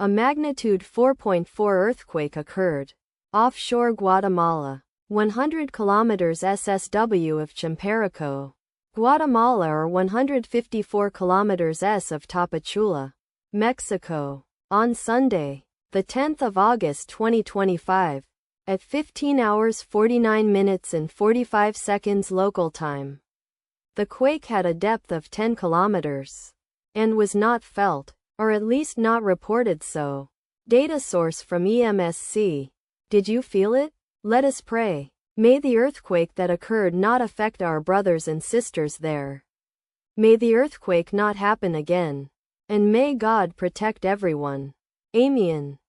A magnitude 4.4 earthquake occurred offshore Guatemala, 100 kilometers SSW of Champerico, Guatemala, or 154 kilometers S of Tapachula, Mexico, on Sunday, the 10th of August 2025, at 15 hours 49 minutes and 45 seconds local time. The quake had a depth of 10 kilometers and was not felt, or at least not reported so. Data source from EMSC. Did you feel it? Let us pray. May the earthquake that occurred not affect our brothers and sisters there. May the earthquake not happen again. And may God protect everyone. Amen.